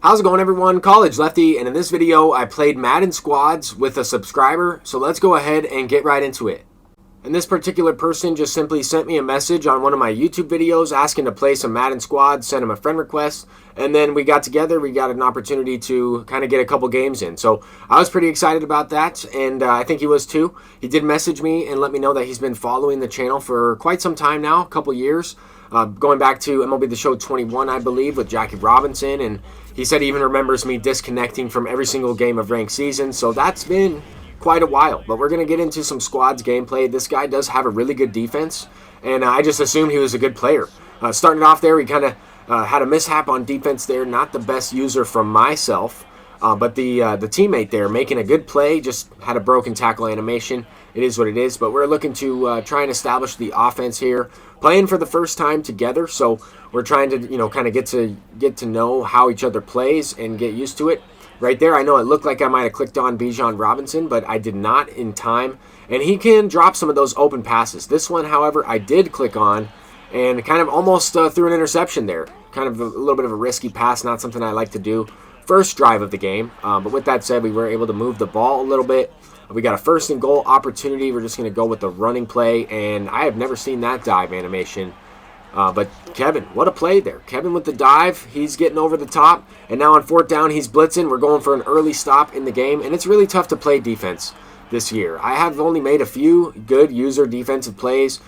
How's it going, everyone? College Lefty, and in this video I played Madden Squads with a subscriber, so let's go ahead and get right into it. And this particular person just simply sent me a message on one of my YouTube videos asking to play some Madden Squads, sent him a friend request, and then we got together, we got an opportunity to kind of get a couple games in. So I was pretty excited about that, and I think he was too. He did message me and let me know that he's been following the channel for quite some time now, a couple years. Going back to MLB The Show 21, I believe, with Jackie Robinson, and he said he even remembers me disconnecting from every single game of ranked season, so that's been quite a while. But we're going to get into some squads gameplay. This guy does have a really good defense, and I just assumed he was a good player. Starting off there, he kind of had a mishap on defense there, not the best user from myself, but the teammate there making a good play, just had a broken tackle animation. It is what it is, but we're looking to try and establish the offense here, playing for the first time together, so we're trying to, kind of get to know how each other plays and get used to it. Right there, I know it looked like I might have clicked on Bijan Robinson, but I did not in time, and he can drop some of those open passes. This one, however, I did click on and kind of almost threw an interception there. Kind of a little bit of a risky pass, not something I like to do first drive of the game, but with that said, we were able to move the ball a little bit. We got a first and goal opportunity. We're just going to go with the running play, and I have never seen that dive animation. But Kevin, what a play there. Kevin with the dive, he's getting over the top, and now on fourth down, he's blitzing. We're going for an early stop in the game, and it's really tough to play defense this year. I have only made a few good user defensive plays.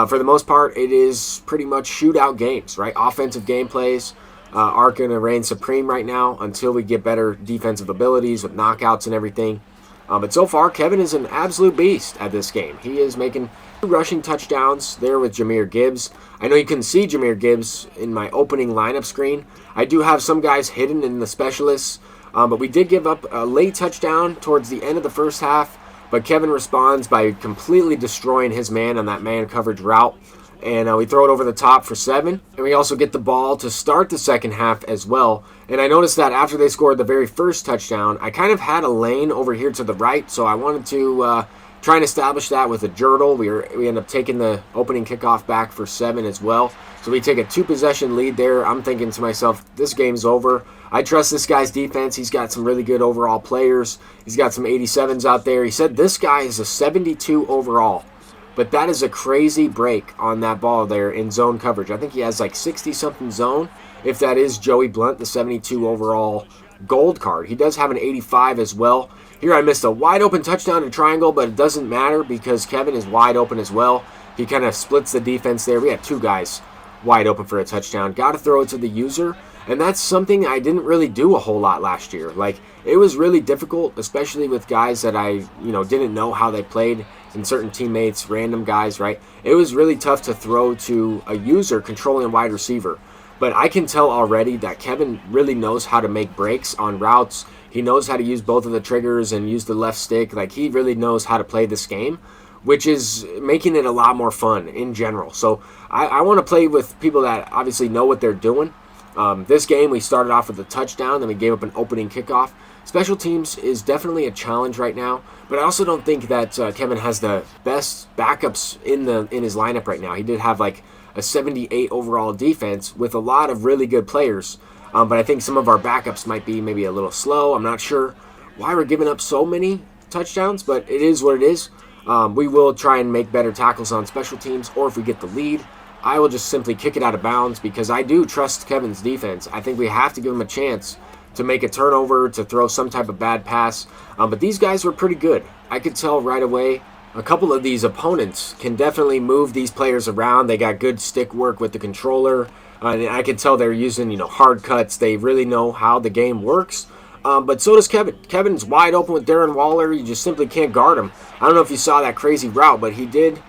For the most part, it is pretty much shootout games, right? Offensive game plays are going to reign supreme right now until we get better defensive abilities with knockouts and everything. But so far, Kevin is an absolute beast at this game. He is making 2 rushing touchdowns there with Jahmyr Gibbs. I know you couldn't see Jahmyr Gibbs in my opening lineup screen. I do have some guys hidden in the specialists, but we did give up a late touchdown towards the end of the first half, but Kevin responds by completely destroying his man on that man coverage route. And we throw it over the top for 7. And we also get the ball to start the second half as well. And I noticed that after they scored the very first touchdown, I kind of had a lane over here to the right. So I wanted to try and establish that with a Jurtle. We end up taking the opening kickoff back for 7 as well. So we take a 2-possession lead there. I'm thinking to myself, this game's over. I trust this guy's defense. He's got some really good overall players. He's got some 87s out there. He said this guy is a 72 overall. But that is a crazy break on that ball there in zone coverage. I think he has like 60-something zone, if that is Joey Blunt, the 72 overall gold card. He does have an 85 as well. Here I missed a wide open touchdown to triangle, but it doesn't matter because Kevin is wide open as well. He kind of splits the defense there. We had 2 guys wide open for a touchdown. Got to throw it to the user, and that's something I didn't really do a whole lot last year. Like, it was really difficult, especially with guys that I, didn't know how they played, and certain teammates, random guys, right? It was really tough to throw to a user controlling a wide receiver. But I can tell already that Kevin really knows how to make breaks on routes. He knows how to use both of the triggers and use the left stick. Like, he really knows how to play this game, which is making it a lot more fun in general. So I want to play with people that obviously know what they're doing. This game, we started off with a touchdown, then we gave up an opening kickoff. Special teams is definitely a challenge right now, but I also don't think that Kevin has the best backups in his lineup right now. He did have like a 78 overall defense with a lot of really good players, but I think some of our backups might be maybe a little slow. I'm not sure why we're giving up so many touchdowns, but it is what it is. We will try and make better tackles on special teams, or if we get the lead, I will just simply kick it out of bounds because I do trust Kevin's defense. I think we have to give him a chance to make a turnover, to throw some type of bad pass. But these guys were pretty good. I could tell right away a couple of these opponents can definitely move these players around. They got good stick work with the controller. And I could tell they're using, hard cuts. They really know how the game works. But so does Kevin. Kevin's wide open with Darren Waller. You just simply can't guard him. I don't know if you saw that crazy route, but he did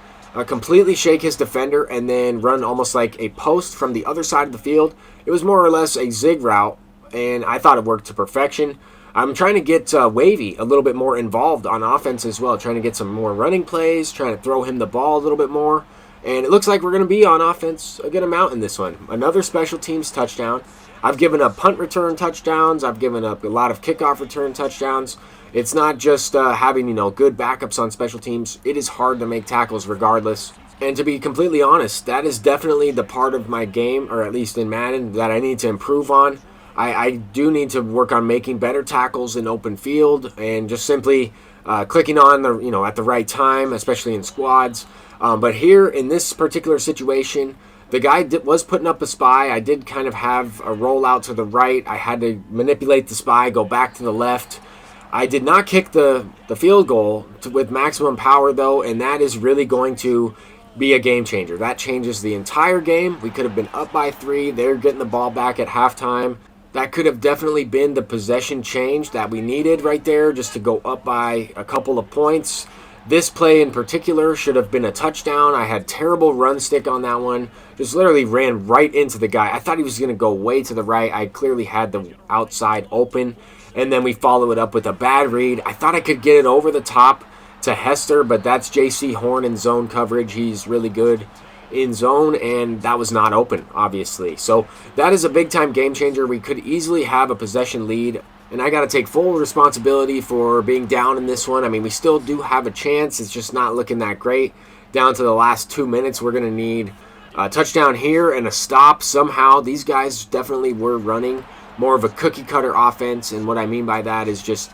completely shake his defender and then run almost like a post from the other side of the field. It was more or less a zig route, and I thought it worked to perfection. I'm trying to get Wavy a little bit more involved on offense as well, trying to get some more running plays, trying to throw him the ball a little bit more. And it looks like we're going to be on offense a good amount in this one. Another special teams touchdown. I've given up punt return touchdowns. I've given up a lot of kickoff return touchdowns. It's not just having, good backups on special teams. It is hard to make tackles regardless. And to be completely honest, that is definitely the part of my game, or at least in Madden, that I need to improve on. I do need to work on making better tackles in open field and just simply clicking on the at the right time, especially in squads. But here in this particular situation, the guy was putting up a spy. I did kind of have a rollout to the right. I had to manipulate the spy, go back to the left. I did not kick the field goal with maximum power, though, and that is really going to be a game changer. That changes the entire game. We could have been up by 3. They're getting the ball back at halftime. That could have definitely been the possession change that we needed right there, just to go up by a couple of points. This play in particular should have been a touchdown. I had terrible run stick on that one. Just literally ran right into the guy. I thought he was going to go way to the right. I clearly had the outside open. And then we follow it up with a bad read. I thought I could get it over the top to Hester, but that's J.C. Horn in zone coverage. He's really good in zone, and that was not open, obviously. So that is a big-time game changer. We could easily have a possession lead, and I got to take full responsibility for being down in this one. I mean, we still do have a chance. It's just not looking that great. Down to the last 2 minutes, we're going to need a touchdown here and a stop somehow. These guys definitely were running more of a cookie-cutter offense, and what I mean by that is just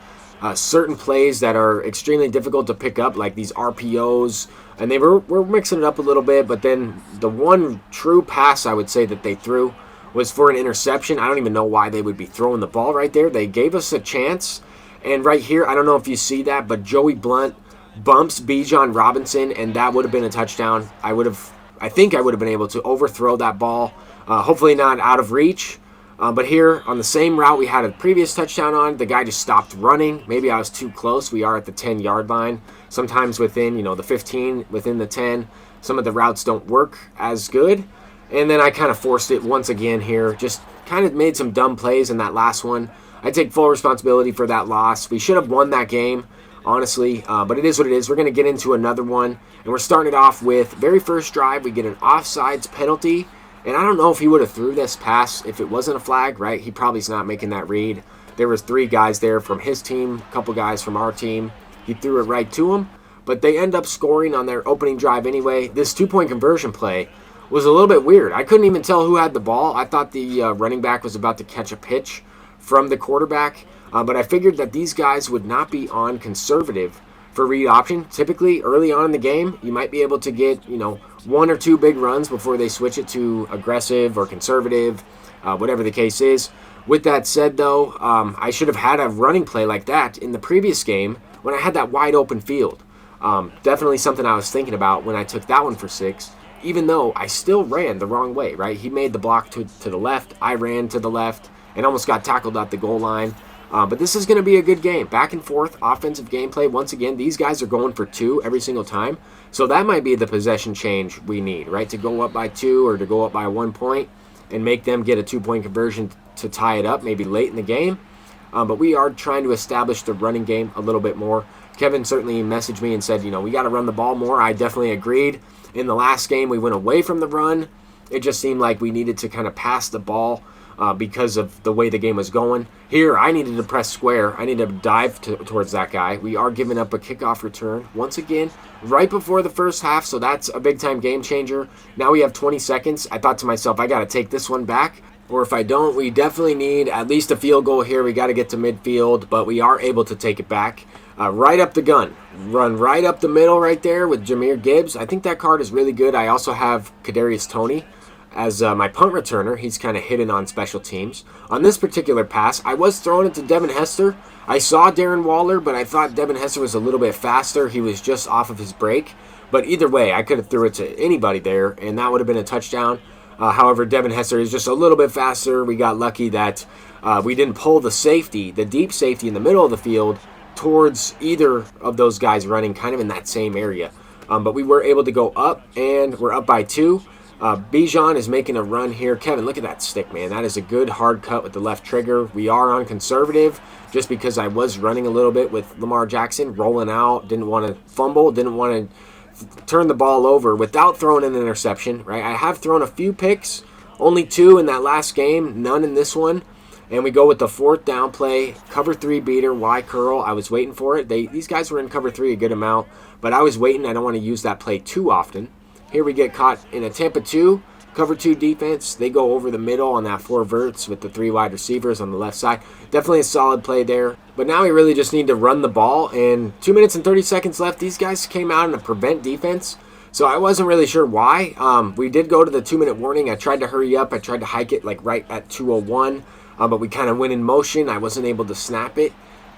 certain plays that are extremely difficult to pick up, like these RPOs, and they were mixing it up a little bit, but then the one true pass I would say that they threw was for an interception. I don't even know why they would be throwing the ball right there. They gave us a chance, and right here, I don't know if you see that, but Joey Blunt bumps Bijan Robinson, and that would have been a touchdown. I think I would have been able to overthrow that ball, hopefully not out of reach. But here, on the same route we had a previous touchdown on, the guy just stopped running. Maybe I was too close. We are at the 10-yard line. Sometimes within, the 15, within the 10, some of the routes don't work as good. And then I kind of forced it once again here. Just kind of made some dumb plays in that last one. I take full responsibility for that loss. We should have won that game, honestly. But it is what it is. We're going to get into another one. And we're starting it off with, very first drive, we get an offsides penalty. And I don't know if he would have threw this pass if it wasn't a flag, right? He probably's not making that read. There was 3 guys there from his team, a couple guys from our team. He threw it right to him. But they end up scoring on their opening drive anyway. This 2-point conversion play was a little bit weird. I couldn't even tell who had the ball. I thought the running back was about to catch a pitch from the quarterback. But I figured that these guys would not be on conservative for read option. Typically, early on in the game, you might be able to get, 1 or 2 big runs before they switch it to aggressive or conservative, whatever the case is. With that said, though, I should have had a running play like that in the previous game when I had that wide open field. Definitely something I was thinking about when I took that one for 6, even though I still ran the wrong way, right? He made the block to the left. I ran to the left and almost got tackled at the goal line. But this is going to be a good game. Back and forth offensive gameplay. Once again, these guys are going for 2 every single time. So that might be the possession change we need, right? To go up by 2 or to go up by 1 point and make them get a 2-point conversion to tie it up maybe late in the game. But we are trying to establish the running game a little bit more. Kevin certainly messaged me and said, we got to run the ball more. I definitely agreed. In the last game, we went away from the run. It just seemed like we needed to kind of pass the ball because of the way the game was going. Here, I needed to press square. I needed to dive towards that guy. We are giving up a kickoff return once again right before the first half, so that's a big-time game changer. Now we have 20 seconds. I thought to myself, I got to take this one back, or if I don't, we definitely need at least a field goal here. We got to get to midfield, but we are able to take it back. Right up the gun. Run right up the middle right there with Jahmyr Gibbs. I think that card is really good. I also have Kadarius Toney as my punt returner. He's kind of hidden on special teams. On this particular pass, I was throwing it to Devin Hester. I saw Darren Waller, but I thought Devin Hester was a little bit faster. He was just off of his break. But either way, I could have threw it to anybody there, and that would have been a touchdown. However, Devin Hester is just a little bit faster. We got lucky that we didn't pull the safety, the deep safety in the middle of the field, towards either of those guys running kind of in that same area. But we were able to go up, and we're up by 2. Bijan is making a run here. Kevin, look at that stick, man. That is a good hard cut with the left trigger. We are on conservative just because I was running a little bit with Lamar Jackson, rolling out, didn't want to fumble, didn't want to turn the ball over without throwing an interception, right? I have thrown a few picks, only 2 in that last game, none in this one. And we go with the 4th down play, cover 3 beater, Y curl. I was waiting for it. These guys were in cover 3 a good amount, but I was waiting. I don't want to use that play too often. Here we get caught in a Tampa 2, cover 2 defense. They go over the middle on that 4 verts with the 3 wide receivers on the left side. Definitely a solid play there. But now we really just need to run the ball. And 2 minutes and 30 seconds left. These guys came out in a prevent defense. So I wasn't really sure why. We did go to the 2-minute warning. I tried to hurry up. I tried to hike it like right at 2:01. But we kind of went in motion. I wasn't able to snap it.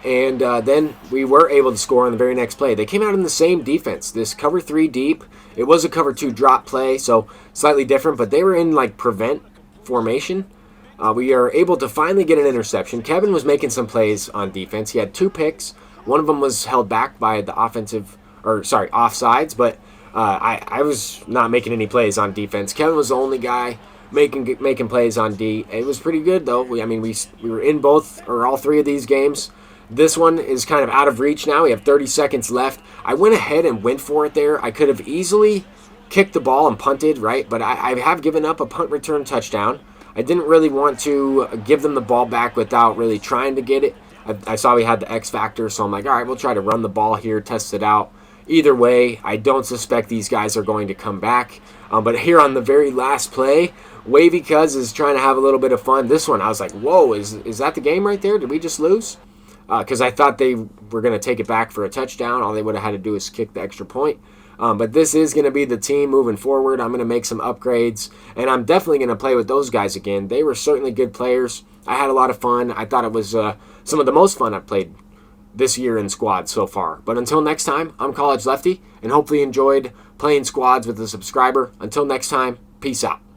And then we were able to score on the very next play. They came out in the same defense. This cover 3 deep. It was a cover 2 drop play, so slightly different. But they were in like prevent formation. We are able to finally get an interception. Kevin was making some plays on defense. He had 2 picks. One of them was held back by the offsides. But I was not making any plays on defense. Kevin was the only guy making plays on D. It was pretty good though. We were in both or all 3 of these games. This one is kind of out of reach now. We have 30 seconds left. I went ahead and went for it there. I could have easily kicked the ball and punted, right? But I have given up a punt return touchdown. I didn't really want to give them the ball back without really trying to get it. I saw we had the X factor, so I'm like, all right, we'll try to run the ball here, test it out. Either way, I don't suspect these guys are going to come back. But here on the very last play, Wavy Cuz is trying to have a little bit of fun. This one, I was like, whoa, is that the game right there? Did we just lose? Because I thought they were going to take it back for a touchdown. All they would have had to do is kick the extra point. But this is going to be the team moving forward. I'm going to make some upgrades, and I'm definitely going to play with those guys again. They were certainly good players. I had a lot of fun. I thought it was some of the most fun I've played this year in squad so far. But until next time, I'm College Lefty, and hopefully you enjoyed playing squads with a subscriber. Until next time, peace out.